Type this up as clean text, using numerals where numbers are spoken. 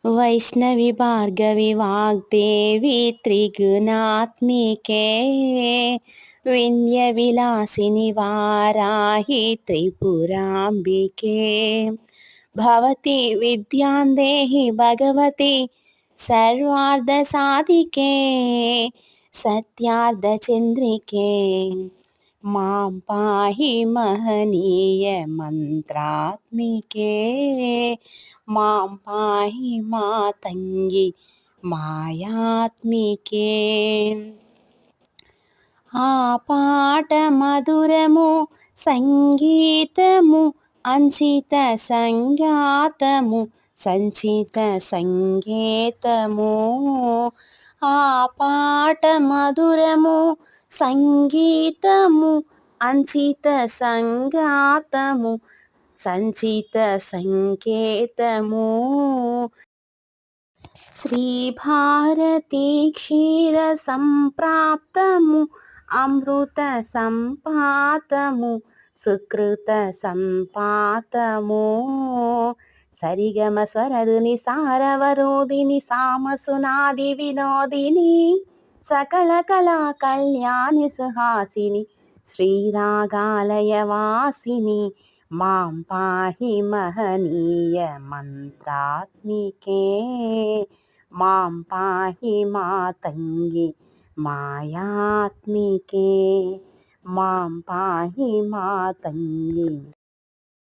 वैष्णवी भार्गवी वाग्देवी त्रिगुणात्मिके विन्ध्यविलासिनि वाराहि त्रिपुराम्बिके भवति विद्यां देहि भगवति सर्वार्धसाधिके सत्यार्धचन्द्रिके मां पाहि महनीय मंत्रात्मिके मां पाहि मातंगी మాయాత్మికే ఆ పాట మధురము సంగీతము అంచిత సంగాతము సంచిత సంగీతము ఆ పాట మధురము సంగీతము అంచిత సంగాతము సంచిత సంకేతము శ్రీభారతి క్షీర సంప్రాప్తము అమృత సంపాతము సుకృత సంపాతము సరిగమ స్వరదుని సారవరోదిని సామసునాది వినోదిని సకల కళా కళ్యాణి సుహాసిని శ్రీరాగాలయ వాసిని మాం పాహి మహనీయ మంత్రాత్మికే మాం పాహి మాతంగి మాయాత్మికే మాం పాహి మాతంగి